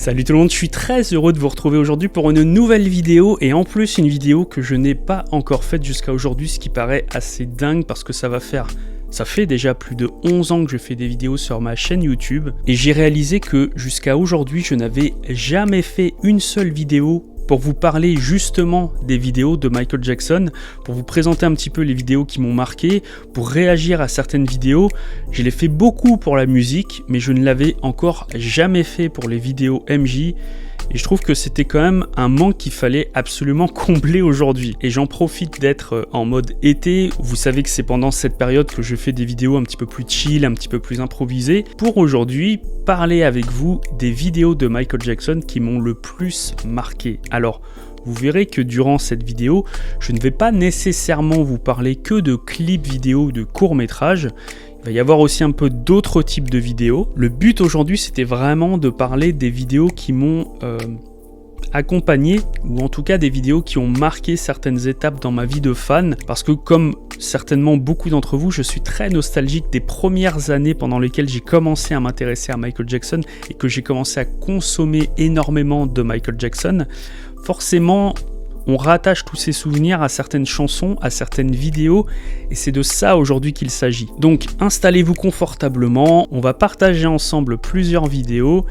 Salut tout le monde, je suis très heureux de vous retrouver aujourd'hui pour une nouvelle vidéo et en plus une vidéo que je n'ai pas encore faite jusqu'à aujourd'hui, ce qui paraît assez dingue parce que ça fait déjà plus de 11 ans que je fais des vidéos sur ma chaîne YouTube et j'ai réalisé que jusqu'à aujourd'hui je n'avais jamais fait une seule vidéo pour vous parler justement des vidéos de Michael Jackson, pour vous présenter un petit peu les vidéos qui m'ont marqué, pour réagir à certaines vidéos. Je l'ai fait beaucoup pour la musique, mais je ne l'avais encore jamais fait pour les vidéos MJ. Et je trouve que c'était quand même un manque qu'il fallait absolument combler aujourd'hui. Et j'en profite d'être en mode été. Vous savez que c'est pendant cette période que je fais des vidéos un petit peu plus chill, un petit peu plus improvisées. Pour aujourd'hui, parler avec vous des vidéos de Michael Jackson qui m'ont le plus marqué. Alors, vous verrez que durant cette vidéo, je ne vais pas nécessairement vous parler que de clips vidéo ou de courts-métrages. Il va y avoir aussi un peu d'autres types de vidéos. Le but aujourd'hui, c'était vraiment de parler des vidéos qui m'ont accompagné, ou en tout cas des vidéos qui ont marqué certaines étapes dans ma vie de fan, parce que comme certainement beaucoup d'entre vous, je suis très nostalgique des premières années pendant lesquelles j'ai commencé à m'intéresser à Michael Jackson et que j'ai commencé à consommer énormément de Michael Jackson. Forcément, on rattache tous ces souvenirs à certaines chansons, à certaines vidéos, et c'est de ça aujourd'hui qu'il s'agit. Donc installez-vous confortablement, on va partager ensemble plusieurs vidéos,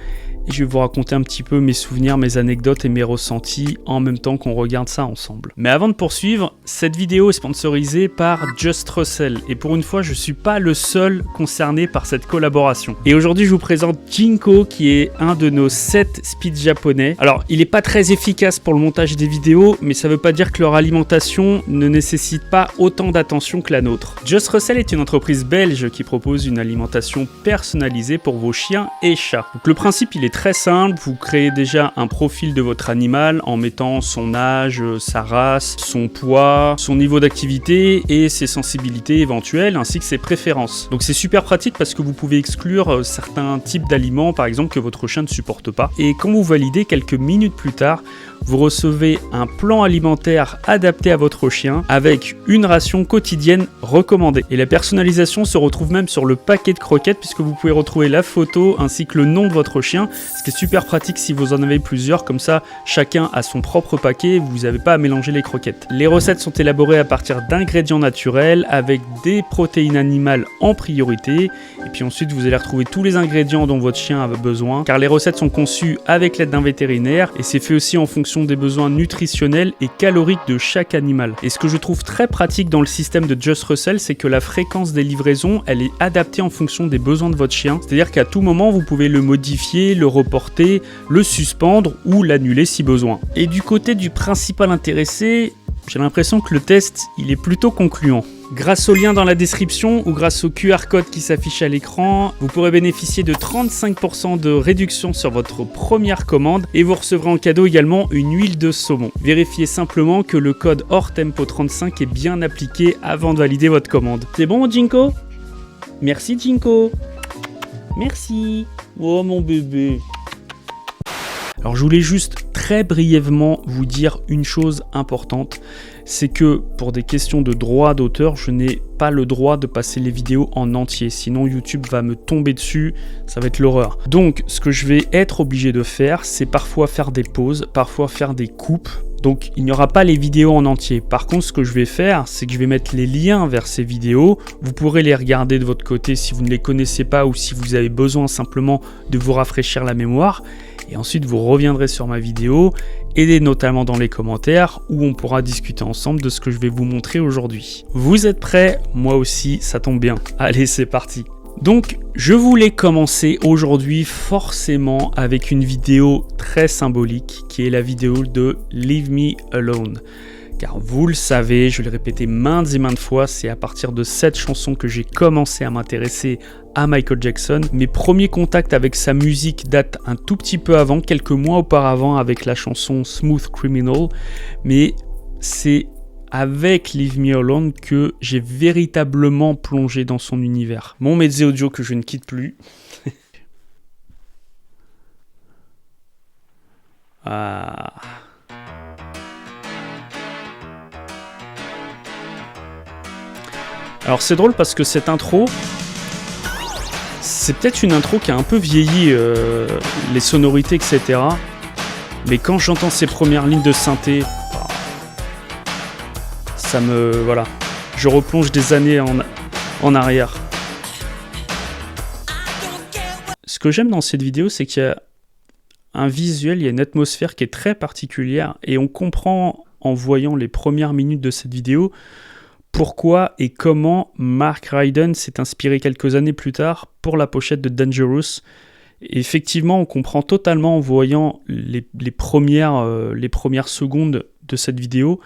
et je vais vous raconter un petit peu mes souvenirs, mes anecdotes et mes ressentis en même temps qu'on regarde ça ensemble. Mais avant de poursuivre, cette vidéo est sponsorisée par Just Russell, et pour une fois je suis pas le seul concerné par cette collaboration. Et aujourd'hui je vous présente Jinko, qui est un de nos 7 speeds japonais. Alors il est pas très efficace pour le montage des vidéos, mais ça veut pas dire que leur alimentation ne nécessite pas autant d'attention que la nôtre. Just Russell est une entreprise belge qui propose une alimentation personnalisée pour vos chiens et chats. Donc le principe il est très simple, vous créez déjà un profil de votre animal en mettant son âge, sa race, son poids, son niveau d'activité et ses sensibilités éventuelles ainsi que ses préférences. Donc c'est super pratique parce que vous pouvez exclure certains types d'aliments par exemple que votre chien ne supporte pas. Et quand vous validez, quelques minutes plus tard, vous recevez un plan alimentaire adapté à votre chien avec une ration quotidienne recommandée. Et la personnalisation se retrouve même sur le paquet de croquettes puisque vous pouvez retrouver la photo ainsi que le nom de votre chien, ce qui est super pratique si vous en avez plusieurs, comme ça chacun a son propre paquet, vous n'avez pas à mélanger les croquettes. Les recettes sont élaborées à partir d'ingrédients naturels avec des protéines animales en priorité, et puis ensuite vous allez retrouver tous les ingrédients dont votre chien a besoin, car les recettes sont conçues avec l'aide d'un vétérinaire et c'est fait aussi en fonction des besoins nutritionnels et caloriques de chaque animal. Et ce que je trouve très pratique dans le système de Just Russell, c'est que la fréquence des livraisons, elle est adaptée en fonction des besoins de votre chien. C'est-à-dire qu'à tout moment, vous pouvez le modifier, le reporter, le suspendre ou l'annuler si besoin. Et du côté du principal intéressé, j'ai l'impression que le test, il est plutôt concluant. Grâce au lien dans la description ou grâce au QR code qui s'affiche à l'écran, vous pourrez bénéficier de 35% de réduction sur votre première commande et vous recevrez en cadeau également une huile de saumon. Vérifiez simplement que le code HORTEMPO35 est bien appliqué avant de valider votre commande. C'est bon, Jinko? Merci, Jinko. Merci. Oh, mon bébé. Alors, je voulais juste très brièvement vous dire une chose importante, c'est que pour des questions de droit d'auteur, je n'ai pas le droit de passer les vidéos en entier, sinon YouTube va me tomber dessus, ça va être l'horreur. Donc ce que je vais être obligé de faire, c'est parfois faire des pauses, parfois faire des coupes. Donc il n'y aura pas les vidéos en entier. Par contre, ce que je vais faire, c'est que je vais mettre les liens vers ces vidéos. Vous pourrez les regarder de votre côté si vous ne les connaissez pas ou si vous avez besoin simplement de vous rafraîchir la mémoire. Et ensuite, vous reviendrez sur ma vidéo, et notamment dans les commentaires, où on pourra discuter ensemble de ce que je vais vous montrer aujourd'hui. Vous êtes prêts? Moi aussi, ça tombe bien. Allez, c'est parti. Donc, je voulais commencer aujourd'hui forcément avec une vidéo très symbolique, qui est la vidéo de Leave Me Alone. Car vous le savez, je l'ai répété maintes et maintes fois, c'est à partir de cette chanson que j'ai commencé à m'intéresser à Michael Jackson. Mes premiers contacts avec sa musique datent un tout petit peu avant, quelques mois auparavant avec la chanson Smooth Criminal, mais c'est avec Leave Me Alone que j'ai véritablement plongé dans son univers. Mon mezzo audio que je ne quitte plus. Ah... Alors c'est drôle parce que cette intro, C'est peut-être une intro qui a un peu vieilli, les sonorités, etc. Mais quand j'entends ces premières lignes de synthé, ça me... voilà. Je replonge des années en arrière. Ce que j'aime dans cette vidéo, c'est qu'il y a un visuel, il y a une atmosphère qui est très particulière. Et on comprend, en voyant les premières minutes de cette vidéo, pourquoi et comment Mark Ryden s'est inspiré quelques années plus tard pour la pochette de Dangerous. Et effectivement, on comprend totalement en voyant les premières secondes de cette vidéo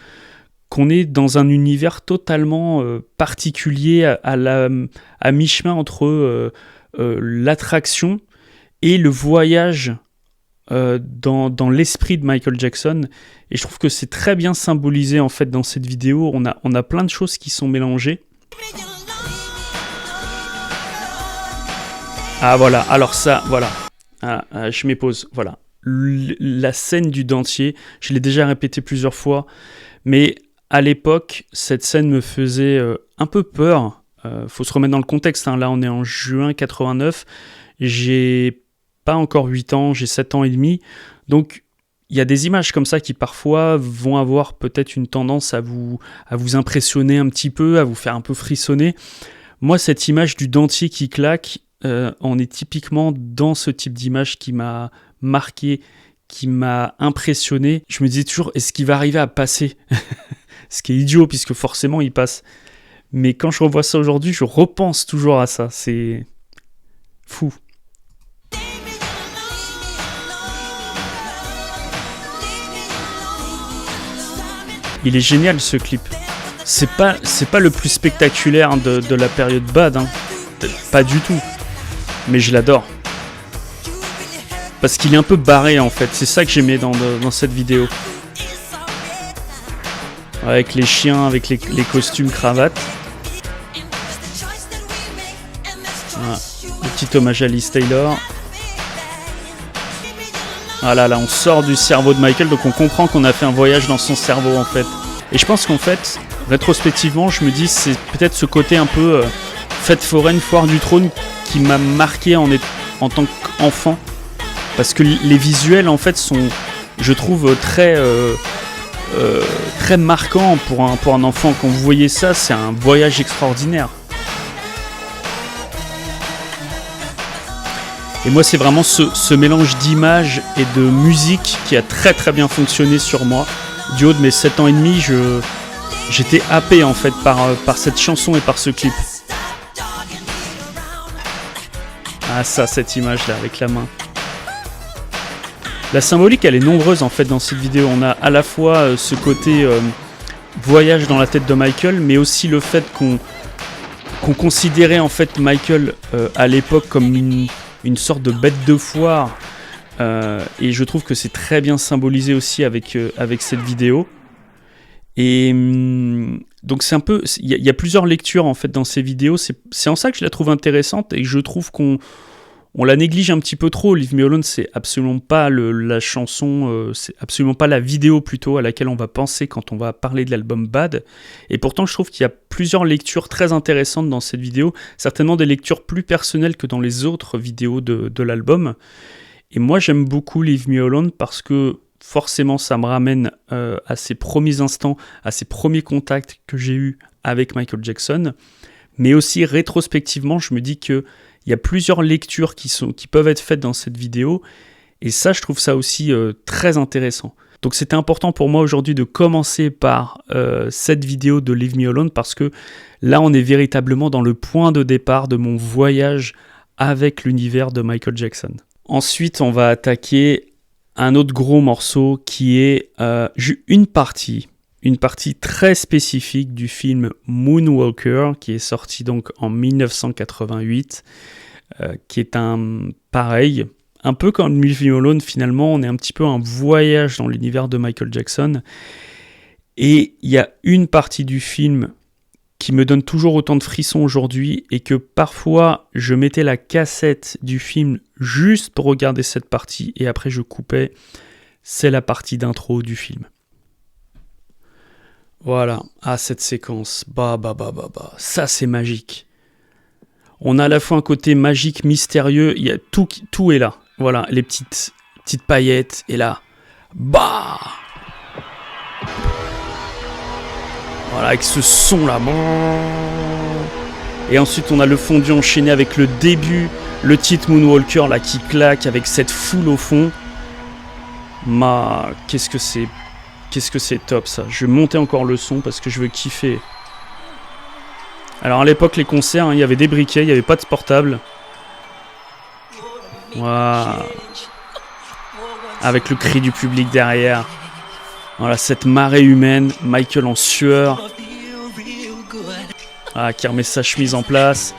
qu'on est dans un univers totalement particulier à mi-chemin entre l'attraction et le voyage dans l'esprit de Michael Jackson. Et je trouve que c'est très bien symbolisé en fait dans cette vidéo. On a plein de choses qui sont mélangées. Ah voilà, alors ça, voilà. Je m'épose, voilà. La scène du dentier, je l'ai déjà répété plusieurs fois, mais à l'époque, cette scène me faisait un peu peur. Faut se remettre dans le contexte, hein. Là on est en juin 89, j'ai pas encore 8 ans, j'ai 7 ans et demi, donc il y a des images comme ça qui parfois vont avoir peut-être une tendance à vous impressionner un petit peu, à vous faire un peu frissonner. Moi, cette image du dentier qui claque, on est typiquement dans ce type d'image qui m'a marqué, qui m'a impressionné. Je me disais toujours, est-ce qu'il va arriver à passer? Ce qui est idiot, puisque forcément il passe. Mais quand je revois ça aujourd'hui, je repense toujours à ça. C'est fou. Il est génial ce clip. C'est pas le plus spectaculaire de la période Bad, hein. Pas du tout. Mais je l'adore. Parce qu'il est un peu barré en fait. C'est ça que j'aimais dans cette vidéo. Avec les chiens, avec les costumes cravates. Voilà. Le petit hommage à Liz Taylor. Voilà, là on sort du cerveau de Michael, donc on comprend qu'on a fait un voyage dans son cerveau en fait. Et je pense qu'en fait, rétrospectivement, je me dis c'est peut-être ce côté un peu fête foraine, foire du trône qui m'a marqué en tant qu'enfant. Parce que les visuels en fait sont, je trouve, très marquants pour un enfant. Quand vous voyez ça, c'est un voyage extraordinaire. Et moi, c'est vraiment ce mélange d'images et de musique qui a très très bien fonctionné sur moi. Du haut de mes 7 ans et demi, j'étais happé en fait par cette chanson et par ce clip. Ah ça, cette image-là avec la main. La symbolique, elle est nombreuse en fait dans cette vidéo. On a à la fois ce côté voyage dans la tête de Michael, mais aussi le fait qu'on considérait en fait Michael à l'époque comme une sorte de bête de foire. Et je trouve que c'est très bien symbolisé aussi avec cette vidéo. Et donc c'est un peu, il y a plusieurs lectures en fait dans ces vidéos. C'est en ça que je la trouve intéressante et que je trouve qu'on la néglige un petit peu trop. Leave Me Alone, c'est absolument pas la chanson, c'est absolument pas la vidéo plutôt à laquelle on va penser quand on va parler de l'album Bad. Et pourtant, je trouve qu'il y a plusieurs lectures très intéressantes dans cette vidéo, certainement des lectures plus personnelles que dans les autres vidéos de l'album. Et moi, j'aime beaucoup Leave Me Alone parce que forcément, ça me ramène à ces premiers instants, à ces premiers contacts que j'ai eus avec Michael Jackson. Mais aussi, rétrospectivement, je me dis que il y a plusieurs lectures qui peuvent être faites dans cette vidéo, et ça, je trouve ça aussi très intéressant. Donc c'était important pour moi aujourd'hui de commencer par cette vidéo de Leave Me Alone, parce que là, on est véritablement dans le point de départ de mon voyage avec l'univers de Michael Jackson. Ensuite, on va attaquer un autre gros morceau qui est une partie très spécifique du film Moonwalker, qui est sorti donc en 1988, qui est pareil, un peu comme Leave Me Alone, finalement, on est un petit peu un voyage dans l'univers de Michael Jackson. Et il y a une partie du film qui me donne toujours autant de frissons aujourd'hui, et que parfois je mettais la cassette du film juste pour regarder cette partie, et après je coupais. C'est la partie d'intro du film. Voilà, cette séquence, ça c'est magique. On a à la fois un côté magique, mystérieux, il y a tout est là. Voilà, les petites paillettes, et là, bah, voilà, avec ce son là. Et ensuite on a le fondu enchaîné avec le début, le titre Moonwalker là qui claque avec cette foule au fond. Qu'est-ce que c'est top ça. Je vais monter encore le son parce que je veux kiffer. Alors à l'époque les concerts, hein, il y avait des briquets, il n'y avait pas de portable. Voilà. Avec le cri du public derrière. Voilà, cette marée humaine, Michael en sueur. Ah, qui remet sa chemise en place.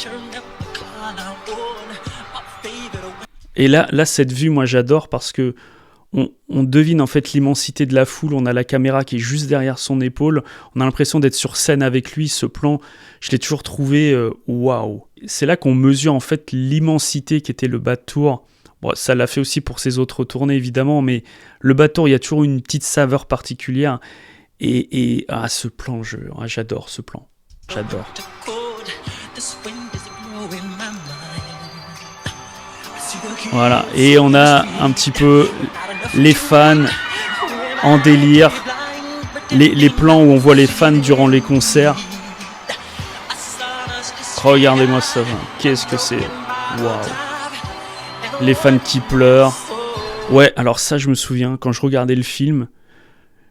Et là cette vue, moi j'adore parce que on devine en fait l'immensité de la foule. On a la caméra qui est juste derrière son épaule. On a l'impression d'être sur scène avec lui. Ce plan, je l'ai toujours trouvé waouh. C'est là qu'on mesure en fait l'immensité qu'était le bas de tour. Bon, ça l'a fait aussi pour ses autres tournées évidemment, mais le bas de tour, il y a toujours une petite saveur particulière. Et ce plan, j'adore ce plan. J'adore. Voilà, et on a un petit peu les fans en délire, les plans où on voit les fans durant les concerts. Regardez-moi ça, qu'est-ce que c'est? Waouh! Les fans qui pleurent. Ouais, alors ça, je me souviens, quand je regardais le film,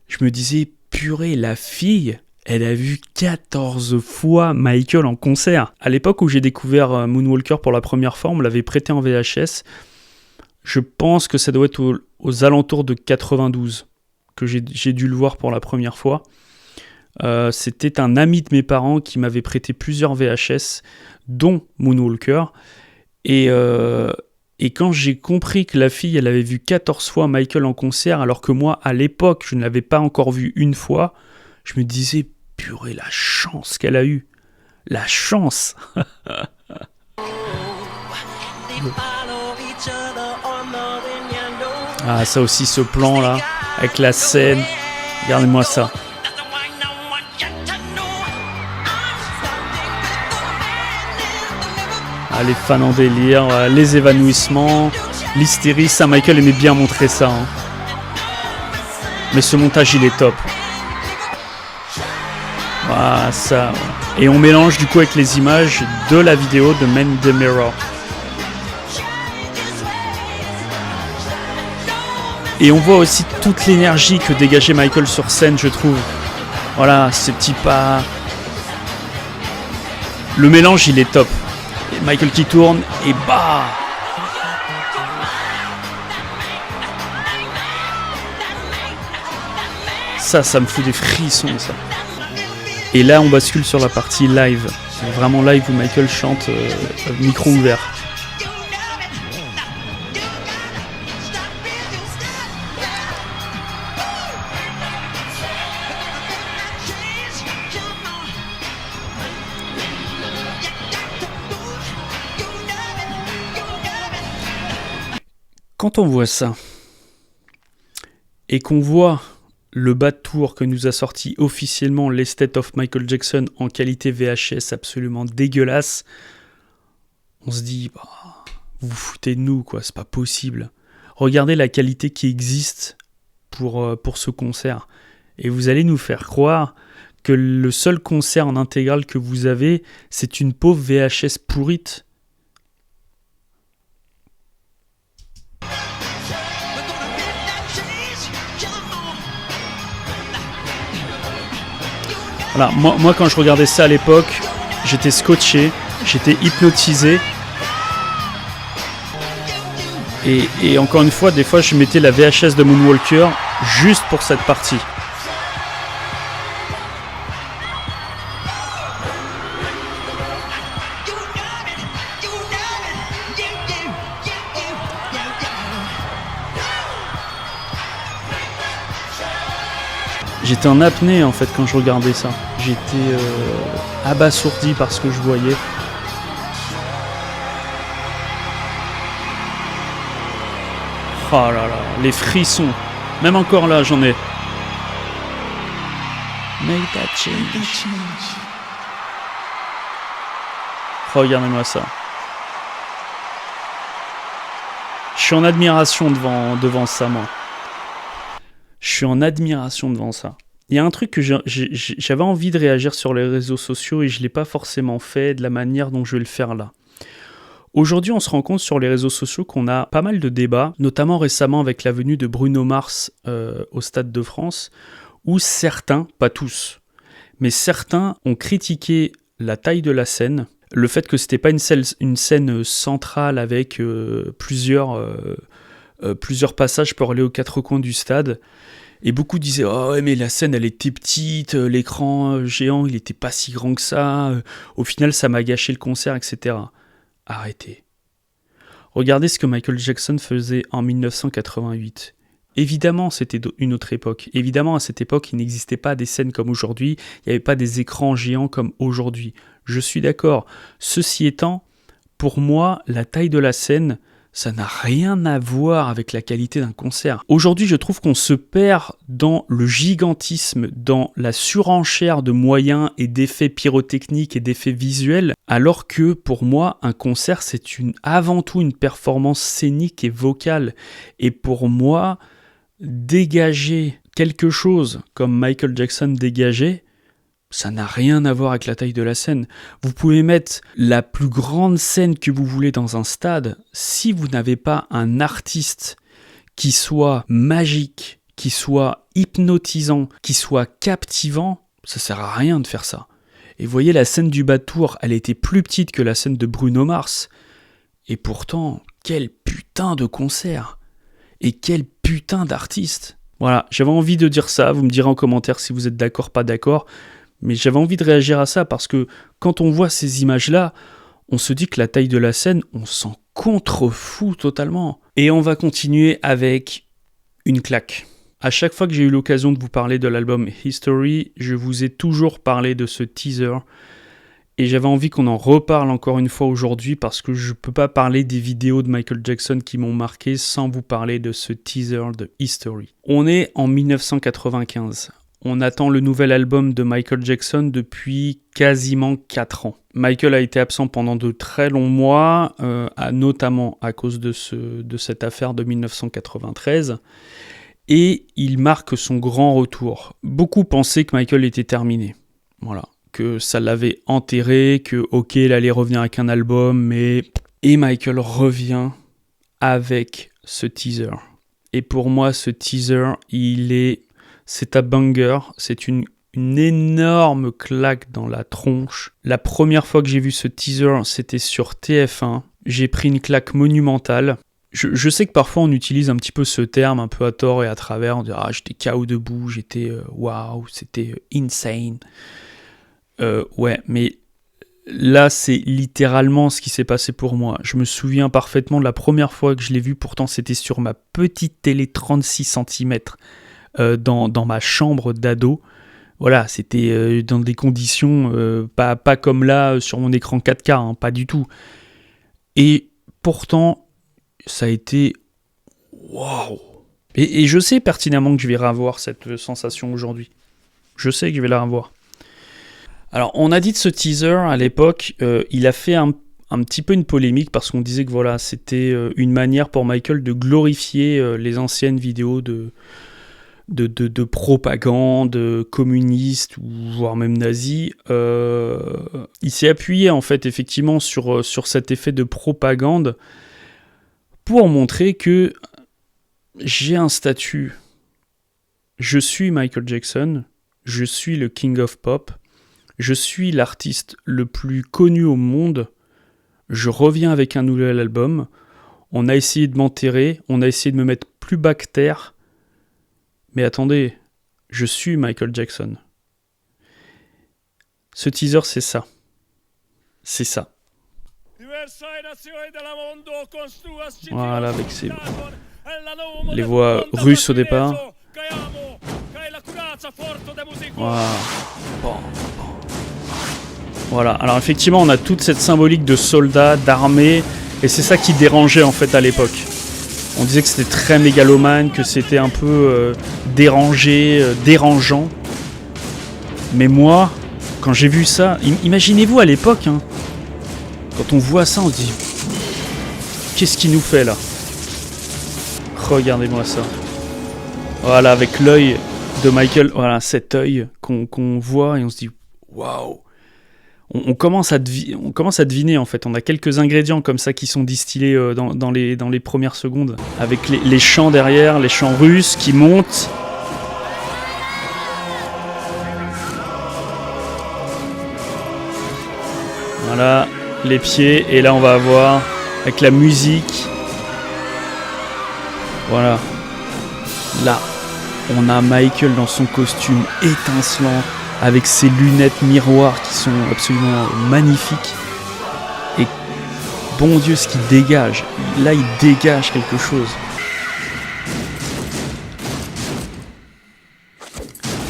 je me disais, purée, la fille, elle a vu 14 fois Michael en concert. À l'époque où j'ai découvert Moonwalker pour la première fois, on me l'avait prêté en VHS. Je pense que ça doit être aux alentours de 92 que j'ai dû le voir pour la première fois. C'était un ami de mes parents qui m'avait prêté plusieurs VHS, dont Moonwalker. Et quand j'ai compris que la fille, elle avait vu 14 fois Michael en concert, alors que moi, à l'époque, je ne l'avais pas encore vu une fois, je me disais, purée, la chance qu'elle a eue. La chance. Ah, ça aussi, ce plan-là, avec la scène. Regardez-moi ça. Ah, les fans en délire, les évanouissements, l'hystérie. Ça, Michael aimait bien montrer ça. Hein. Mais ce montage, il est top. Voilà, ça. Et on mélange du coup avec les images de la vidéo de Man in the Mirror. Et on voit aussi toute l'énergie que dégageait Michael sur scène, je trouve. Voilà, ces petits pas. Le mélange, il est top. Et Michael qui tourne, et bah! Ça me fout des frissons, ça. Et là, on bascule sur la partie live. C'est vraiment live où Michael chante micro ouvert. Quand on voit ça, et qu'on voit le bas de tour que nous a sorti officiellement l'Estate of Michael Jackson en qualité VHS absolument dégueulasse, on se dit, bah, vous vous foutez de nous, quoi, c'est pas possible. Regardez la qualité qui existe pour ce concert. Et vous allez nous faire croire que le seul concert en intégrale que vous avez, c'est une pauvre VHS pourrite. Voilà, moi quand je regardais ça à l'époque, j'étais scotché, j'étais hypnotisé. Et encore une fois, des fois je mettais la VHS de Moonwalker juste pour cette partie. J'étais en apnée en fait quand je regardais ça. J'étais abasourdi par ce que je voyais. Oh là là, les frissons. Même encore là, j'en ai. Make that change. Oh, regardez-moi ça. suis en admiration devant ça, moi. Je suis en admiration devant ça. Il y a un truc que j'avais envie de réagir sur les réseaux sociaux et je ne l'ai pas forcément fait de la manière dont je vais le faire là. Aujourd'hui, on se rend compte sur les réseaux sociaux qu'on a pas mal de débats, notamment récemment avec la venue de Bruno Mars au Stade de France, où certains, pas tous, mais certains ont critiqué la taille de la scène, le fait que c'était pas une scène centrale avec plusieurs passages pour aller aux quatre coins du stade. Et beaucoup disaient « Oh ouais, mais la scène, elle était petite, l'écran géant, il était pas si grand que ça, au final, ça m'a gâché le concert, etc. » Arrêtez. Regardez ce que Michael Jackson faisait en 1988. Évidemment, c'était une autre époque. Évidemment, à cette époque, il n'existait pas des scènes comme aujourd'hui, il n'y avait pas des écrans géants comme aujourd'hui. Je suis d'accord. Ceci étant, pour moi, la taille de la scène, ça n'a rien à voir avec la qualité d'un concert. Aujourd'hui, je trouve qu'on se perd dans le gigantisme, dans la surenchère de moyens et d'effets pyrotechniques et d'effets visuels, alors que pour moi, un concert, c'est avant tout une performance scénique et vocale. Et pour moi, dégager quelque chose comme Michael Jackson dégageait, ça n'a rien à voir avec la taille de la scène. Vous pouvez mettre la plus grande scène que vous voulez dans un stade. Si vous n'avez pas un artiste qui soit magique, qui soit hypnotisant, qui soit captivant, ça sert à rien de faire ça. Et vous voyez, la scène du bas de tour, elle était plus petite que la scène de Bruno Mars. Et pourtant, quel putain de concert! Et quel putain d'artiste! Voilà, j'avais envie de dire ça. Vous me direz en commentaire si vous êtes d'accord, pas d'accord. Mais j'avais envie de réagir à ça parce que quand on voit ces images-là, on se dit que la taille de la scène, on s'en contrefout totalement. Et on va continuer avec une claque. À chaque fois que j'ai eu l'occasion de vous parler de l'album History, je vous ai toujours parlé de ce teaser. Et j'avais envie qu'on en reparle encore une fois aujourd'hui parce que je ne peux pas parler des vidéos de Michael Jackson qui m'ont marqué sans vous parler de ce teaser de History. On est en 1995. On attend le nouvel album de Michael Jackson depuis quasiment 4 ans. Michael a été absent pendant de très longs mois, notamment à cause de cette affaire de 1993. Et il marque son grand retour. Beaucoup pensaient que Michael était terminé. Voilà. Que ça l'avait enterré, que ok, il allait revenir avec un album, mais... Et Michael revient avec ce teaser. Et pour moi, ce teaser, c'est un banger, c'est une énorme claque dans la tronche. La première fois que j'ai vu ce teaser, c'était sur TF1. J'ai pris une claque monumentale. Je sais que parfois on utilise un petit peu ce terme, un peu à tort et à travers. On dit « Ah, j'étais KO debout, j'étais waouh, c'était insane ». Ouais, mais là, c'est littéralement ce qui s'est passé pour moi. Je me souviens parfaitement de la première fois que je l'ai vu, pourtant c'était sur ma petite télé 36 cm dans ma chambre d'ado. Voilà, c'était dans des conditions pas comme là sur mon écran 4K, hein, pas du tout. Et pourtant, ça a été waouh. Et je sais pertinemment que je vais revoir cette sensation aujourd'hui. Je sais que je vais la revoir. Alors, on a dit de ce teaser, à l'époque, il a fait un petit peu une polémique parce qu'on disait que voilà, c'était une manière pour Michael de glorifier les anciennes vidéos de propagande communiste, ou voire même nazie. Il s'est appuyé, en fait, effectivement, sur cet effet de propagande pour montrer que j'ai un statut. Je suis Michael Jackson, je suis le King of Pop, je suis l'artiste le plus connu au monde, je reviens avec un nouvel album, on a essayé de m'enterrer, on a essayé de me mettre plus bas que terre, mais attendez, je suis Michael Jackson. Ce teaser, c'est ça. C'est ça. Voilà, avec les voix russes au départ. Voilà. Voilà, alors effectivement on a toute cette symbolique de soldats, d'armée, et c'est ça qui dérangeait en fait à l'époque. On disait que c'était très mégalomane, que c'était un peu dérangeant. Mais moi, quand j'ai vu ça, imaginez-vous à l'époque, hein, quand on voit ça on se dit, qu'est-ce qu'il nous fait là? Regardez-moi ça. Voilà, avec l'œil de Michael, voilà, cet œil qu'on voit et on se dit waouh. On commence à deviner en fait. On a quelques ingrédients comme ça qui sont distillés dans les premières secondes. Avec les chants derrière, les chants russes qui montent. Voilà, les pieds. Et là on va avoir avec la musique. Voilà. Là, on a Michael dans son costume étincelant, avec ses lunettes miroirs qui sont absolument magnifiques. Et bon Dieu, ce qu'il dégage. Là, il dégage quelque chose.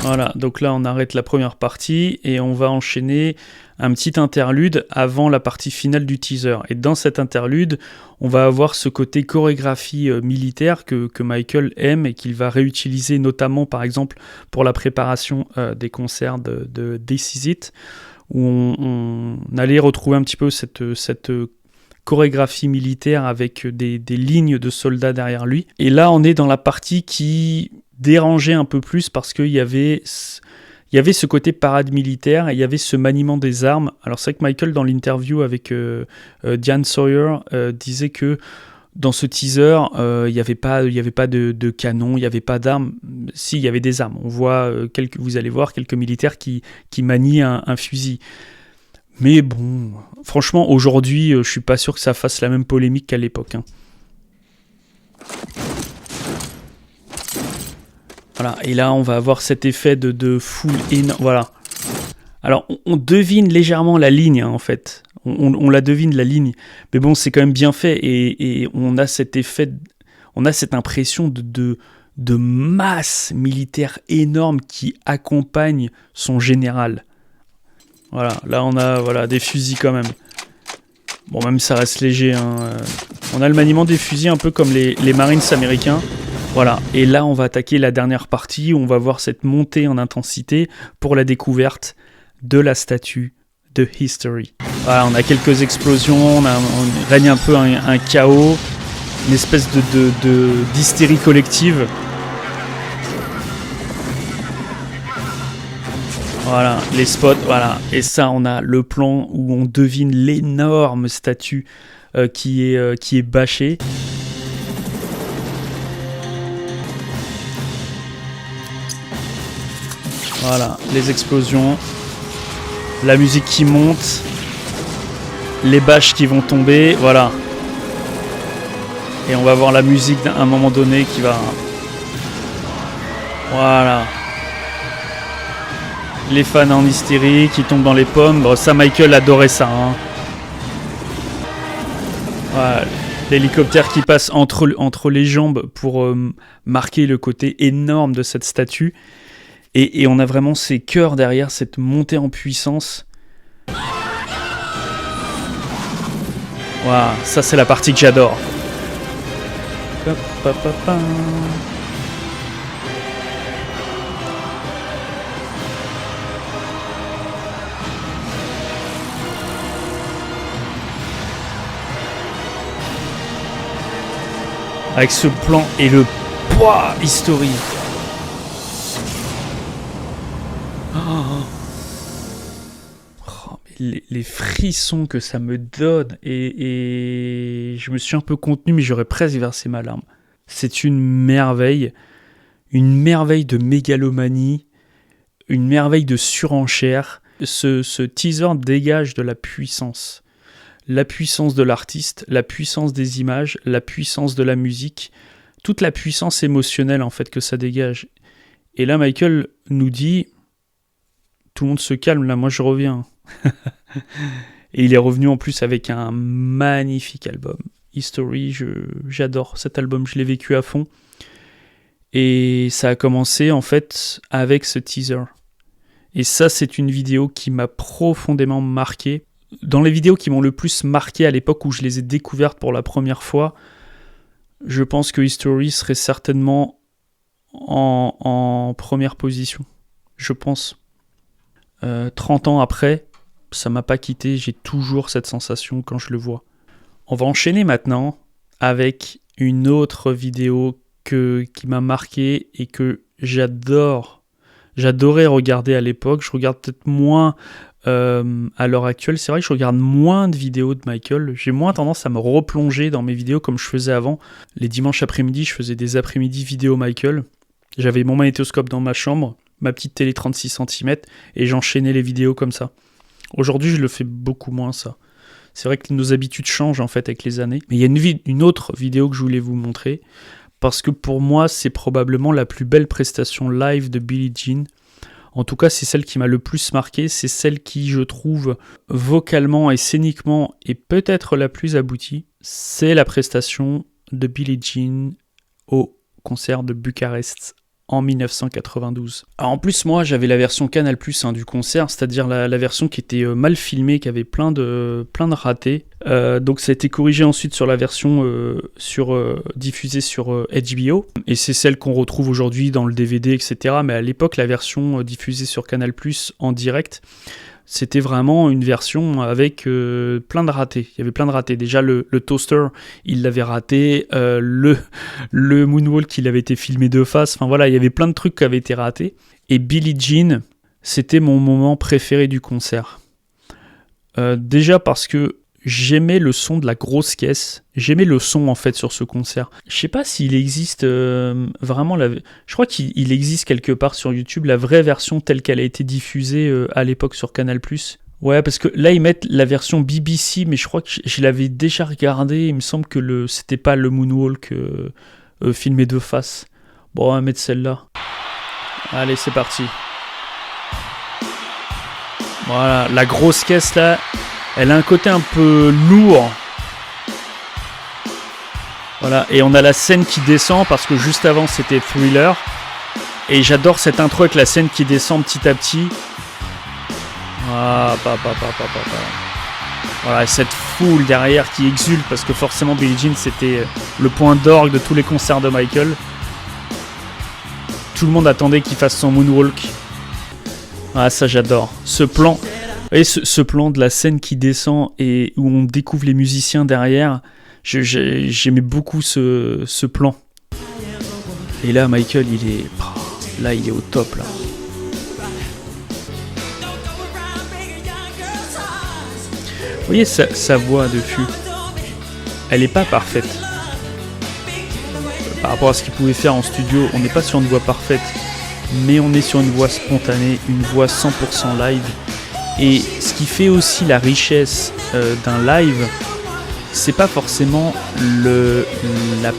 Voilà, donc là, on arrête la première partie et on va enchaîner un petit interlude avant la partie finale du teaser. Et dans cet interlude, on va avoir ce côté chorégraphie militaire que Michael aime et qu'il va réutiliser notamment, par exemple, pour la préparation des concerts de This Is It, où on allait retrouver un petit peu cette chorégraphie militaire avec des lignes de soldats derrière lui. Et là, on est dans la partie qui dérangeait un peu plus parce qu'il y avait ce côté parade militaire et il y avait ce maniement des armes. Alors c'est vrai que Michael, dans l'interview avec Diane Sawyer, disait que dans ce teaser, il n'y avait pas de canon, il n'y avait pas d'armes. Si, il y avait des armes. On voit, vous allez voir quelques militaires qui manient un fusil. Mais bon, franchement, aujourd'hui, je ne suis pas sûr que ça fasse la même polémique qu'à l'époque. Hein. Voilà, et là, on va avoir cet effet de foule énorme. Voilà. Alors, on devine légèrement la ligne, hein, en fait. On la devine, la ligne. Mais bon, c'est quand même bien fait. Et on a cet effet... On a cette impression de masse militaire énorme qui accompagne son général. Voilà, là, on a des fusils quand même. Bon, même ça reste léger. Hein. On a le maniement des fusils un peu comme les Marines américains. Voilà, et là on va attaquer la dernière partie où on va voir cette montée en intensité pour la découverte de la statue de History. Voilà, on a quelques explosions, on règne un peu un chaos, une espèce d'hystérie collective. Voilà, les spots, voilà, et ça on a le plan où on devine l'énorme statue qui est bâchée. Voilà, les explosions, la musique qui monte, les bâches qui vont tomber, voilà. Et on va voir la musique à un moment donné qui va... Voilà. Les fans en hystérie qui tombent dans les pommes. Bon, ça, Michael adorait ça. Hein. Voilà. L'hélicoptère qui passe entre les jambes pour marquer le côté énorme de cette statue. Et on a vraiment ces chœurs derrière, cette montée en puissance. Waouh, ça c'est la partie que j'adore. Avec ce plan et le poids historique. Les frissons que ça me donne et je me suis un peu contenu mais j'aurais presque versé ma larme. C'est une merveille de mégalomanie, une merveille de surenchère. Ce teaser dégage de la puissance de l'artiste, la puissance des images, la puissance de la musique, toute la puissance émotionnelle en fait que ça dégage. Et là Michael nous dit tout le monde se calme là, moi je reviens. Et il est revenu en plus avec un magnifique album History, j'adore cet album, je l'ai vécu à fond et ça a commencé en fait avec ce teaser et ça c'est une vidéo qui m'a profondément marqué. Dans les vidéos qui m'ont le plus marqué à l'époque où je les ai découvertes pour la première fois, je pense que History serait certainement en première position, je pense. 30 ans après, ça m'a pas quitté, j'ai toujours cette sensation quand je le vois. On va enchaîner maintenant avec une autre vidéo qui m'a marqué et que j'adorais regarder à l'époque. Je regarde peut-être moins à l'heure actuelle. C'est vrai que je regarde moins de vidéos de Michael. J'ai moins tendance à me replonger dans mes vidéos comme je faisais avant. Les dimanches après-midi, je faisais des après-midi vidéo Michael. J'avais mon magnétoscope dans ma chambre, ma petite télé 36 cm, et j'enchaînais les vidéos comme ça. Aujourd'hui, je le fais beaucoup moins, ça. C'est vrai que nos habitudes changent, en fait, avec les années. Mais il y a une autre vidéo que je voulais vous montrer, parce que pour moi, c'est probablement la plus belle prestation live de Billie Jean. En tout cas, c'est celle qui m'a le plus marqué. C'est celle qui, je trouve, vocalement et scéniquement, est peut-être la plus aboutie. C'est la prestation de Billie Jean au concert de Bucarest en 1992. Alors en plus, moi, j'avais la version Canal+, du concert, c'est-à-dire la version qui était mal filmée, qui avait plein de ratés. Donc ça a été corrigé ensuite sur la version diffusée sur HBO, et c'est celle qu'on retrouve aujourd'hui dans le DVD, etc. Mais à l'époque, la version diffusée sur Canal+, en direct, c'était vraiment une version avec plein de ratés. Il y avait plein de ratés. Déjà, le toaster, il l'avait raté. Le moonwalk, il avait été filmé de face. Enfin voilà, il y avait plein de trucs qui avaient été ratés. Et Billie Jean, c'était mon moment préféré du concert. Déjà parce que j'aimais le son de la grosse caisse. J'aimais le son, en fait, sur ce concert. Je sais pas s'il existe vraiment... Je crois qu'il existe quelque part sur YouTube la vraie version telle qu'elle a été diffusée à l'époque sur Canal+. Ouais, parce que là, ils mettent la version BBC, mais je crois que je l'avais déjà regardé. Il me semble que c'était pas le moonwalk filmé de face. Bon, on va mettre celle-là. Allez, c'est parti. Voilà, la grosse caisse, là... Elle a un côté un peu lourd. Voilà, et on a la scène qui descend parce que juste avant c'était Thriller. Et j'adore cette intro avec la scène qui descend petit à petit. Voilà, cette foule derrière qui exulte parce que forcément Billie Jean c'était le point d'orgue de tous les concerts de Michael. Tout le monde attendait qu'il fasse son moonwalk. Ah, ça j'adore. Ce plan. Et ce plan de la scène qui descend et où on découvre les musiciens derrière, j'aimais beaucoup ce plan. Et là, Michael, il est au top, là. Vous voyez sa voix dessus, elle est pas parfaite. Par rapport à ce qu'il pouvait faire en studio, on n'est pas sur une voix parfaite, mais on est sur une voix spontanée, une voix 100% live. Et ce qui fait aussi la richesse d'un live, c'est pas forcément la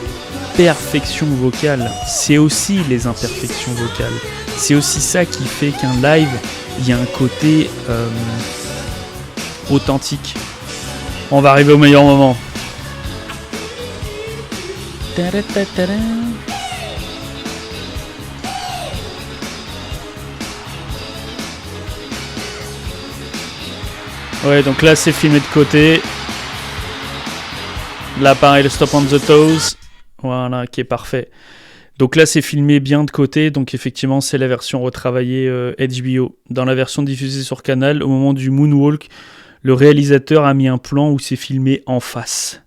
perfection vocale, c'est aussi les imperfections vocales. C'est aussi ça qui fait qu'un live, il y a un côté authentique. On va arriver au meilleur moment. Ouais, donc là c'est filmé de côté. Là pareil, le stop on the toes. Voilà, qui est parfait. Donc là c'est filmé bien de côté, donc effectivement c'est la version retravaillée HBO. Dans la version diffusée sur Canal, au moment du moonwalk, le réalisateur a mis un plan où c'est filmé en face.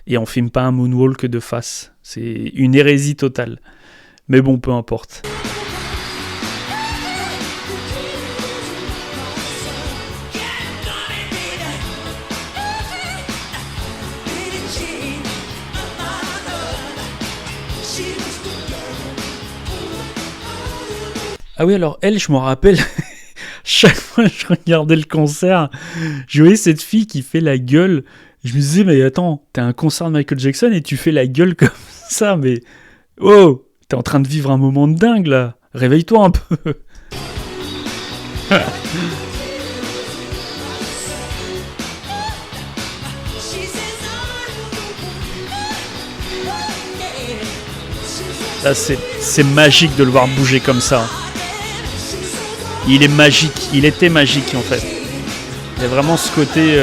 Et on filme pas un moonwalk de face. C'est une hérésie totale. Mais bon, peu importe. Ah oui, alors elle, je me rappelle, chaque fois que je regardais le concert, je voyais cette fille qui fait la gueule. Je me disais, mais attends, t'es à un concert de Michael Jackson et tu fais la gueule comme ça, mais oh, t'es en train de vivre un moment de dingue là. Réveille-toi un peu. Là, c'est magique de le voir bouger comme ça. Il est magique, il était magique en fait. Il y a vraiment ce côté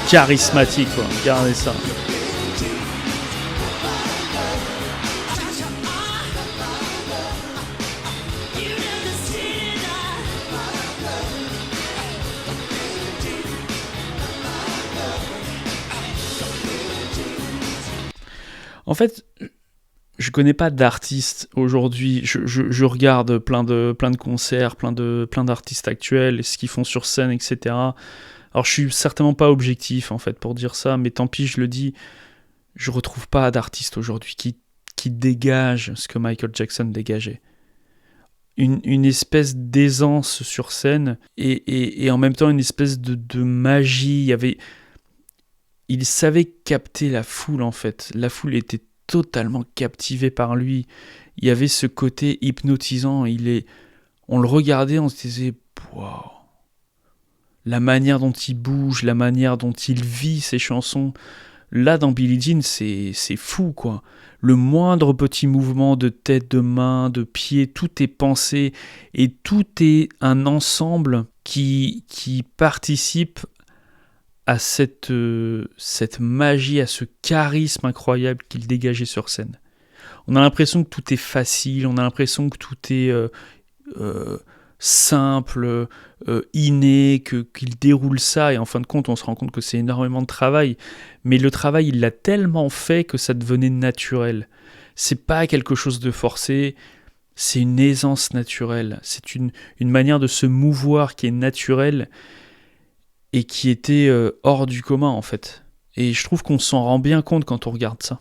charismatique, quoi. Regardez ça. fait, je connais pas d'artistes aujourd'hui. Je regarde plein de concerts, plein d'artistes actuels, ce qu'ils font sur scène, etc. Alors je suis certainement pas objectif en fait pour dire ça, mais tant pis, je le dis. Je retrouve pas d'artiste aujourd'hui qui dégage ce que Michael Jackson dégageait. Une espèce d'aisance sur scène et en même temps une espèce de magie. Il savait capter la foule en fait. La foule était totalement captivée par lui. Il y avait ce côté hypnotisant. On le regardait, on se disait waouh. La manière dont il bouge, la manière dont il vit ses chansons. Là dans Billie Jean, c'est fou quoi. Le moindre petit mouvement de tête, de main, de pied, tout est pensé et tout est un ensemble qui participe à cette magie, à ce charisme incroyable qu'il dégageait sur scène. On a l'impression que tout est facile, on a l'impression que tout est simple, inné, qu'il déroule ça, et en fin de compte, on se rend compte que c'est énormément de travail. Mais le travail, il l'a tellement fait que ça devenait naturel. C'est pas quelque chose de forcé, c'est une aisance naturelle. C'est une manière de se mouvoir qui est naturelle et qui était hors du commun, en fait. Et je trouve qu'on s'en rend bien compte quand on regarde ça.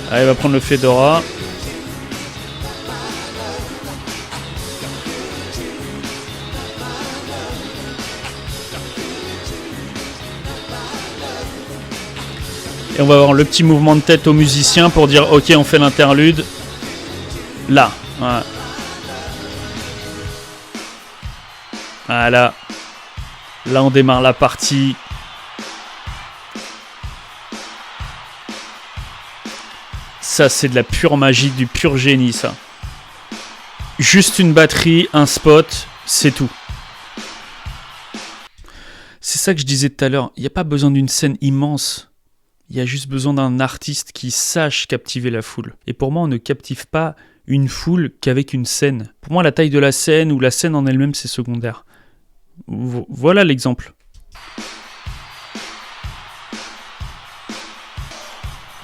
Allez, il va prendre le fedora. Et on va avoir le petit mouvement de tête au musicien pour dire ok, on fait l'interlude. Là. Voilà. Là, on démarre la partie. Ça, c'est de la pure magie, du pur génie, ça. Juste une batterie, un spot, c'est tout. C'est ça que je disais tout à l'heure. Il n'y a pas besoin d'une scène immense. Il y a juste besoin d'un artiste qui sache captiver la foule. Et pour moi, on ne captive pas une foule qu'avec une scène. Pour moi, la taille de la scène ou la scène en elle-même, c'est secondaire. Voilà l'exemple.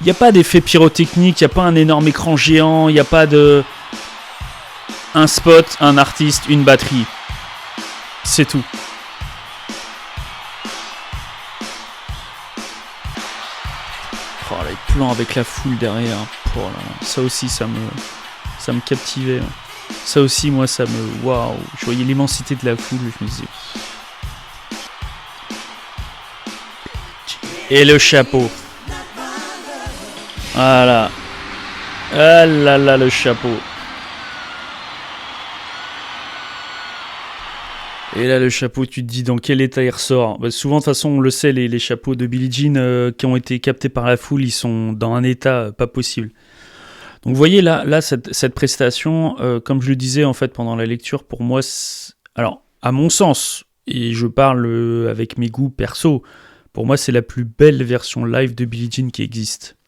Il n'y a pas d'effet pyrotechnique, il n'y a pas un énorme écran géant, il n'y a pas de... Un spot, un artiste, une batterie. C'est tout. Oh, les plans avec la foule derrière. Oh là, ça aussi, ça me captivait. Ça aussi, moi, ça me... Waouh. Je voyais l'immensité de la foule, je me disais... Et le chapeau. Voilà. Ah là là, le chapeau. Et là, le chapeau, tu te dis dans quel état il ressort. Bah, souvent, de toute façon, on le sait, les chapeaux de Billie Jean qui ont été captés par la foule, ils sont dans un état pas possible. Donc, vous voyez, là cette prestation, comme je le disais, en fait, pendant la lecture, pour moi, alors, à mon sens, et je parle avec mes goûts perso, pour moi, c'est la plus belle version live de Billie Jean qui existe.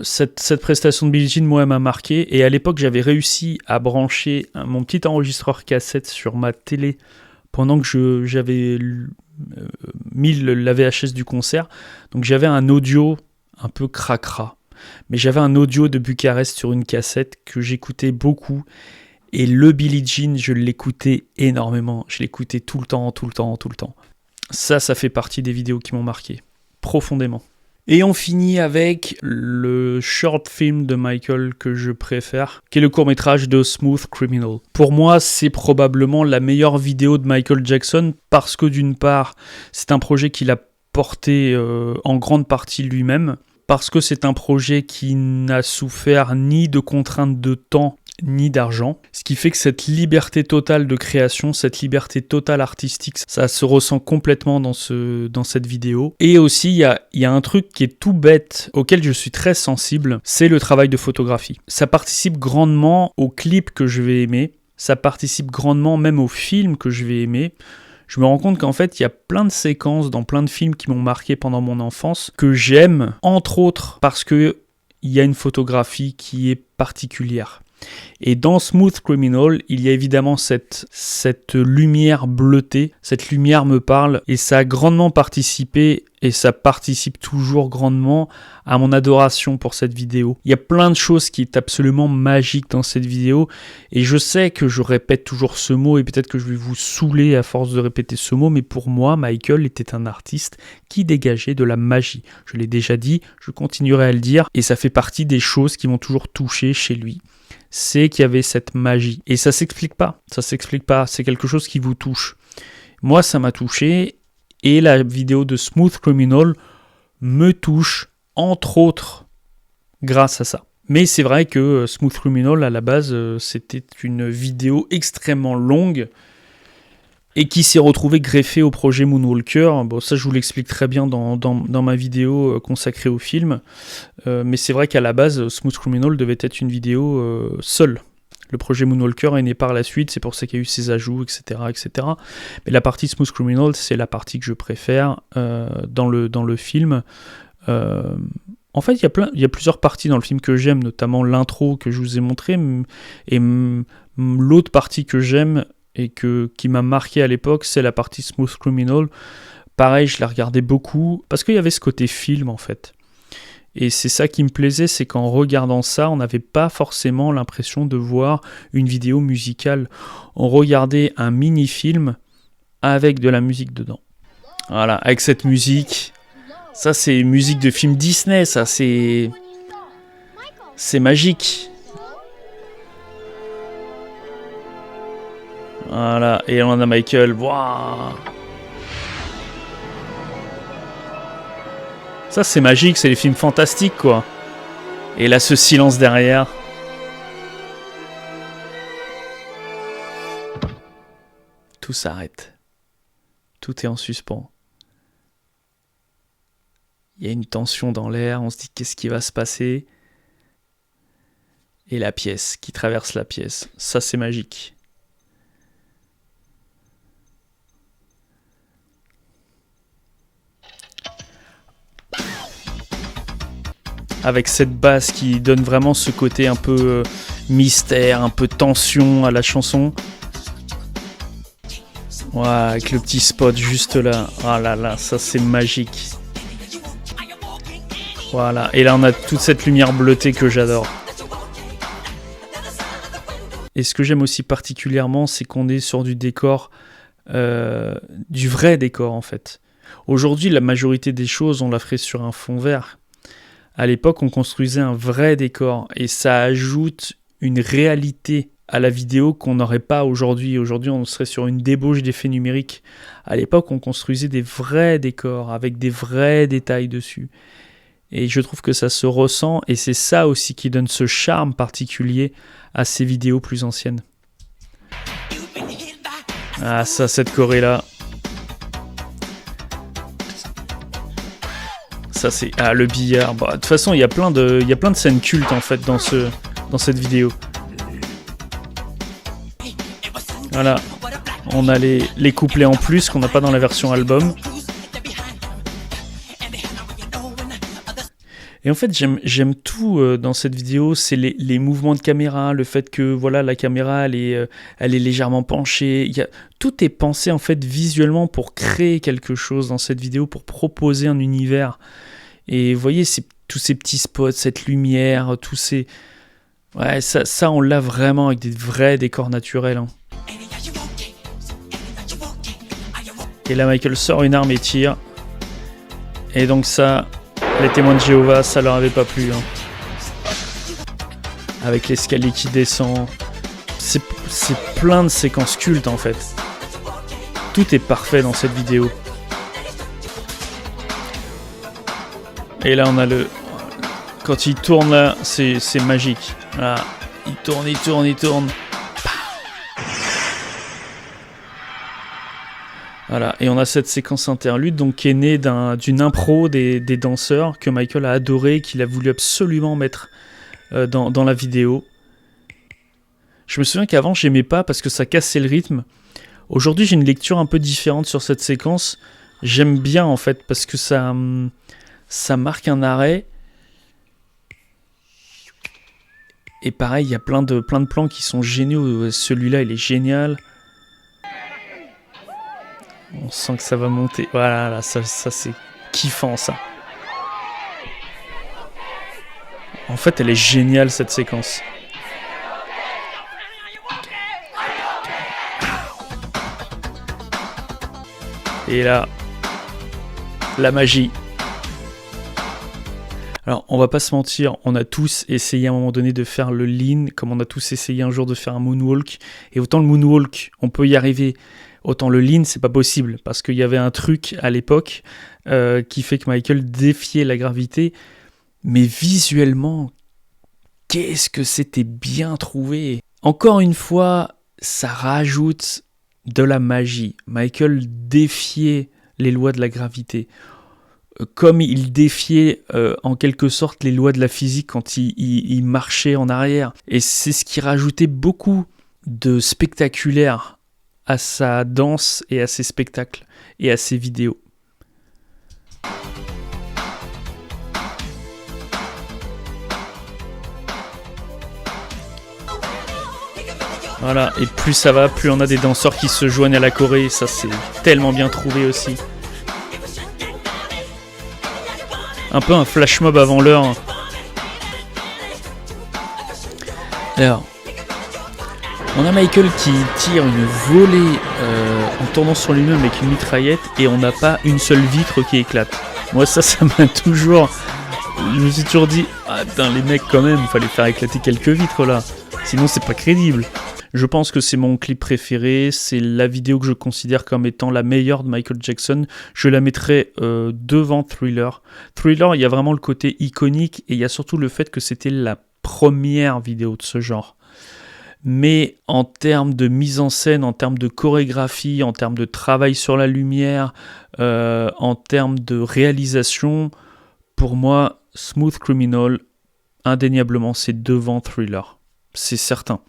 Cette prestation de Billie Jean, moi, elle m'a marqué. Et à l'époque, j'avais réussi à brancher mon petit enregistreur cassette sur ma télé pendant que j'avais mis la VHS du concert. Donc j'avais un audio un peu cracra. Mais j'avais un audio de Bucarest sur une cassette que j'écoutais beaucoup. Et le Billie Jean, je l'écoutais énormément. Je l'écoutais tout le temps. Ça fait partie des vidéos qui m'ont marqué profondément. Et on finit avec le short film de Michael que je préfère, qui est le court-métrage de Smooth Criminal. Pour moi, c'est probablement la meilleure vidéo de Michael Jackson parce que d'une part, c'est un projet qu'il a porté en grande partie lui-même, parce que c'est un projet qui n'a souffert ni de contraintes de temps ni d'argent, ce qui fait que cette liberté totale de création, cette liberté totale artistique, ça se ressent complètement dans cette vidéo. Et aussi, il y a un truc qui est tout bête, auquel je suis très sensible, c'est le travail de photographie. Ça participe grandement au clip que je vais aimer, ça participe grandement même au film que je vais aimer. Je me rends compte qu'en fait, il y a plein de séquences dans plein de films qui m'ont marqué pendant mon enfance, que j'aime, entre autres parce qu'il y a une photographie qui est particulière. Et dans Smooth Criminal, il y a évidemment cette lumière bleutée. Cette lumière me parle et ça a grandement participé et ça participe toujours grandement à mon adoration pour cette vidéo. Il y a plein de choses qui est absolument magique dans cette vidéo et je sais que je répète toujours ce mot et peut-être que je vais vous saouler à force de répéter ce mot, mais pour moi, Michael était un artiste qui dégageait de la magie. Je l'ai déjà dit, je continuerai à le dire et ça fait partie des choses qui m'ont toujours touché chez lui. C'est qu'il y avait cette magie. Et ça s'explique pas, c'est quelque chose qui vous touche. Moi, ça m'a touché, et la vidéo de Smooth Criminal me touche, entre autres, grâce à ça. Mais c'est vrai que Smooth Criminal, à la base, c'était une vidéo extrêmement longue, et qui s'est retrouvé greffé au projet Moonwalker. Bon, ça, je vous l'explique très bien dans ma vidéo consacrée au film. Mais c'est vrai qu'à la base, Smooth Criminal devait être une vidéo seule. Le projet Moonwalker est né par la suite, c'est pour ça qu'il y a eu ses ajouts, etc., etc. Mais la partie Smooth Criminal, c'est la partie que je préfère dans le film. En fait, il y a plusieurs parties dans le film que j'aime, notamment l'intro que je vous ai montré, et l'autre partie que j'aime, et qui m'a marqué à l'époque, c'est la partie Smooth Criminal. Pareil, je la regardais beaucoup, parce qu'il y avait ce côté film, en fait. Et c'est ça qui me plaisait, c'est qu'en regardant ça, on n'avait pas forcément l'impression de voir une vidéo musicale. On regardait un mini-film avec de la musique dedans. Voilà, avec cette musique. Ça, c'est musique de film Disney, ça, c'est magique. Voilà, et on a Michael. Waouh. Ça, c'est magique, c'est les films fantastiques, quoi. Et là, ce silence derrière. Tout s'arrête. Tout est en suspens. Il y a une tension dans l'air, on se dit qu'est-ce qui va se passer. Et la pièce, qui traverse la pièce. Ça, c'est magique. Avec cette basse qui donne vraiment ce côté un peu mystère, un peu tension à la chanson. Ouais, avec le petit spot juste là. Ah là là, ça c'est magique. Voilà, et là on a toute cette lumière bleutée que j'adore. Et ce que j'aime aussi particulièrement, c'est qu'on est sur du décor, du vrai décor en fait. Aujourd'hui, la majorité des choses, on la ferait sur un fond vert. À l'époque, on construisait un vrai décor et ça ajoute une réalité à la vidéo qu'on n'aurait pas aujourd'hui. Aujourd'hui, on serait sur une débauche d'effets numériques. À l'époque, on construisait des vrais décors avec des vrais détails dessus. Et je trouve que ça se ressent et c'est ça aussi qui donne ce charme particulier à ces vidéos plus anciennes. Ah ça, cette choré-là. Ça c'est le billard. Bah, de toute façon, il y a plein de scènes cultes en fait dans cette vidéo. Voilà, on a les couplets en plus qu'on n'a pas dans la version album. Et en fait, j'aime tout dans cette vidéo, c'est les mouvements de caméra, le fait que voilà, la caméra elle est légèrement penchée. Tout est pensé en fait visuellement pour créer quelque chose dans cette vidéo, pour proposer un univers. Et vous voyez, tous ces petits spots, cette lumière, tous ces... Ouais, ça on l'a vraiment avec des vrais décors naturels. Hein. Et là, Michael sort une arme et tire. Et donc ça... Les témoins de Jéhovah, ça leur avait pas plu. Hein. Avec l'escalier qui descend. C'est plein de séquences cultes en fait. Tout est parfait dans cette vidéo. Et là on a quand il tourne là, c'est magique. Voilà. Il tourne. Voilà, et on a cette séquence interlude donc, qui est née d'une impro des danseurs que Michael a adoré, qu'il a voulu absolument mettre dans la vidéo. Je me souviens qu'avant j'aimais pas parce que ça cassait le rythme. Aujourd'hui j'ai une lecture un peu différente sur cette séquence. J'aime bien en fait parce que ça marque un arrêt. Et pareil, il y a plein de plans qui sont géniaux. Celui-là, il est génial. On sent que ça va monter. Voilà, là, ça c'est kiffant, ça. En fait, elle est géniale, cette séquence. Et là, la magie. Alors, on va pas se mentir, on a tous essayé à un moment donné de faire le lean, comme on a tous essayé un jour de faire un moonwalk. Et autant le moonwalk, on peut y arriver, autant le lean, c'est pas possible. Parce qu'il y avait un truc à l'époque qui fait que Michael défiait la gravité. Mais visuellement, qu'est-ce que c'était bien trouvé. Encore une fois, ça rajoute de la magie. Michael défiait les lois de la gravité. Comme il défiait en quelque sorte les lois de la physique quand il marchait en arrière. Et c'est ce qui rajoutait beaucoup de spectaculaire à sa danse et à ses spectacles et à ses vidéos. Voilà, et plus ça va, plus on a des danseurs qui se joignent à la Corée. Ça, c'est tellement bien trouvé aussi. Un peu un flash mob avant l'heure. Alors, on a Michael qui tire une volée en tournant sur lui-même avec une mitraillette et on n'a pas une seule vitre qui éclate. Moi, ça m'a toujours... Je me suis toujours dit, ah, putain, les mecs, quand même, il fallait faire éclater quelques vitres là. Sinon, c'est pas crédible. Je pense que c'est mon clip préféré, c'est la vidéo que je considère comme étant la meilleure de Michael Jackson. Je la mettrai devant Thriller. Thriller, il y a vraiment le côté iconique et il y a surtout le fait que c'était la première vidéo de ce genre. Mais en termes de mise en scène, en termes de chorégraphie, en termes de travail sur la lumière, en termes de réalisation, pour moi, Smooth Criminal, indéniablement, c'est devant Thriller. C'est certain.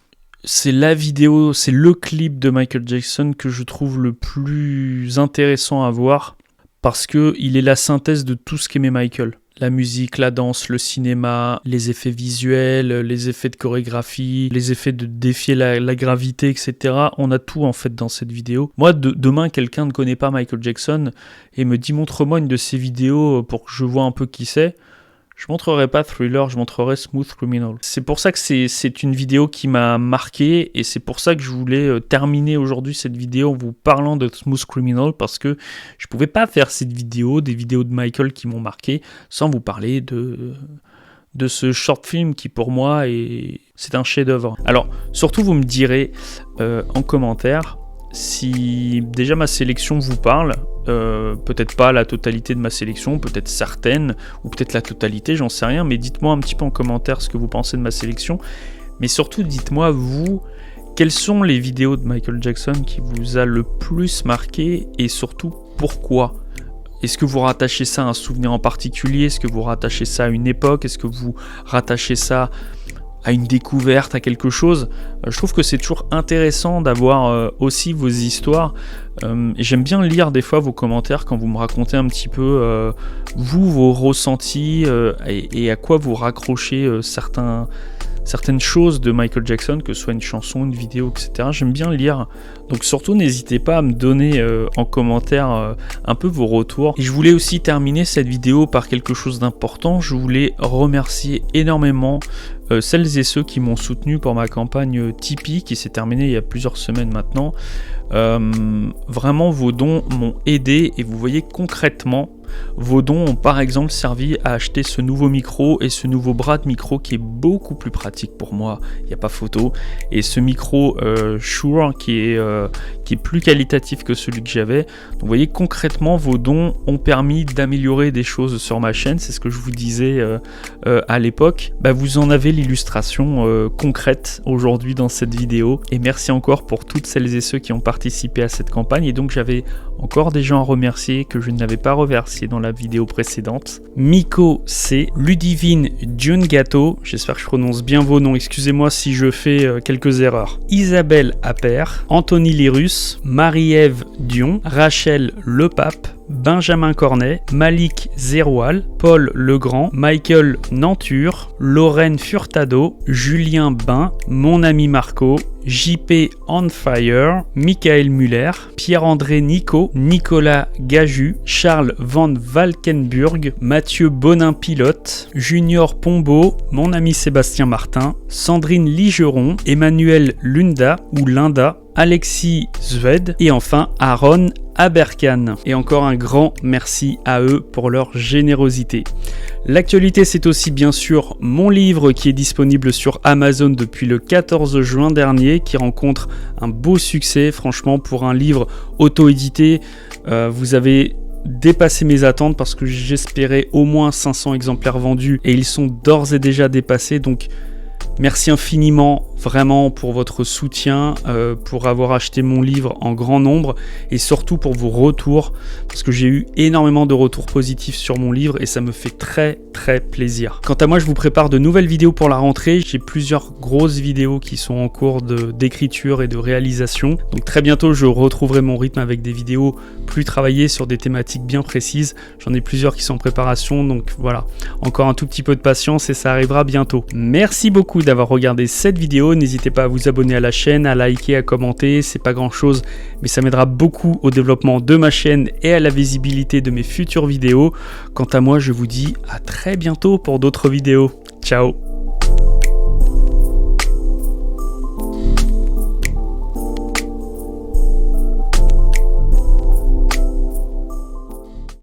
C'est la vidéo, c'est le clip de Michael Jackson que je trouve le plus intéressant à voir parce qu'il est la synthèse de tout ce qu'aimait Michael. La musique, la danse, le cinéma, les effets visuels, les effets de chorégraphie, les effets de défier la gravité, etc. On a tout en fait dans cette vidéo. Moi, demain, quelqu'un ne connaît pas Michael Jackson et me dit montre-moi une de ses vidéos pour que je vois un peu qui c'est. Je montrerai pas Thriller, je montrerai Smooth Criminal. C'est pour ça que c'est une vidéo qui m'a marqué et c'est pour ça que je voulais terminer aujourd'hui cette vidéo en vous parlant de Smooth Criminal parce que je pouvais pas faire cette vidéo, des vidéos de Michael qui m'ont marqué sans vous parler de ce short film qui pour moi c'est un chef-d'œuvre. Alors surtout vous me direz en commentaire si déjà ma sélection vous parle. Peut-être pas la totalité de ma sélection, peut-être certaines, ou peut-être la totalité, j'en sais rien, mais dites-moi un petit peu en commentaire ce que vous pensez de ma sélection, mais surtout dites-moi vous, quelles sont les vidéos de Michael Jackson qui vous a le plus marqué, et surtout pourquoi ? Est-ce que vous rattachez ça à un souvenir en particulier ? Est-ce que vous rattachez ça à une époque ? Est-ce que vous rattachez ça à une découverte, à quelque chose? Je trouve que c'est toujours intéressant d'avoir aussi vos histoires. Et j'aime bien lire des fois vos commentaires quand vous me racontez un petit peu vos ressentis et à quoi vous raccrochez certaines choses de Michael Jackson, que ce soit une chanson, une vidéo, etc. J'aime bien lire. Donc surtout, n'hésitez pas à me donner en commentaire un peu vos retours. Et je voulais aussi terminer cette vidéo par quelque chose d'important. Je voulais remercier énormément celles et ceux qui m'ont soutenu pour ma campagne Tipeee qui s'est terminée il y a plusieurs semaines maintenant. Vraiment, vos dons m'ont aidé et vous voyez concrètement, vos dons ont par exemple servi à acheter ce nouveau micro et ce nouveau bras de micro qui est beaucoup plus pratique pour moi, il n'y a pas photo, et ce micro Shure qui est plus qualitatif que celui que j'avais. Donc vous voyez concrètement, vos dons ont permis d'améliorer des choses sur ma chaîne, c'est ce que je vous disais à l'époque. Vous en avez l'illustration concrète aujourd'hui dans cette vidéo, et merci encore pour toutes celles et ceux qui ont participé à cette campagne. Et donc j'avais encore des gens à remercier que je n'avais pas remercié dans la vidéo précédente. Miko C, Ludivine Giungato, j'espère que je prononce bien vos noms, excusez-moi si je fais quelques erreurs. Isabelle Appert, Anthony Lirus, Marie-Ève Dion, Rachel Lepape, Benjamin Cornet, Malik Zeroual, Paul Legrand, Michael Nanture, Lorraine Furtado, Julien Bain, mon ami Marco, JP On Fire, Michael Muller, Pierre-André Nico, Nicolas Gaju, Charles Van Valkenburg, Mathieu Bonin-Pilote, Junior Pombo, mon ami Sébastien Martin, Sandrine Ligeron, Emmanuel Lunda ou Linda, Alexis Zwed et enfin Aaron Aberkan. Et encore un grand merci à eux pour leur générosité. L'actualité, c'est aussi bien sûr mon livre qui est disponible sur Amazon depuis le 14 juin dernier, qui rencontre un beau succès. Franchement, pour un livre auto-édité, vous avez dépassé mes attentes parce que j'espérais au moins 500 exemplaires vendus et ils sont d'ores et déjà dépassés. Donc merci infiniment vraiment pour votre soutien, pour avoir acheté mon livre en grand nombre et surtout pour vos retours, parce que j'ai eu énormément de retours positifs sur mon livre et ça me fait très plaisir. Quant à moi, je vous prépare de nouvelles vidéos pour la rentrée. J'ai plusieurs grosses vidéos qui sont en cours d'écriture et de réalisation. Donc très bientôt, je retrouverai mon rythme avec des vidéos plus travaillées sur des thématiques bien précises. J'en ai plusieurs qui sont en préparation, donc voilà. Encore un tout petit peu de patience et ça arrivera bientôt. Merci beaucoup d'avoir regardé cette vidéo. N'hésitez pas à vous abonner à la chaîne, à liker, à commenter. C'est pas grand chose, mais ça m'aidera beaucoup au développement de ma chaîne et à la visibilité de mes futures vidéos. Quant à moi, je vous dis à très bientôt pour d'autres vidéos. Ciao!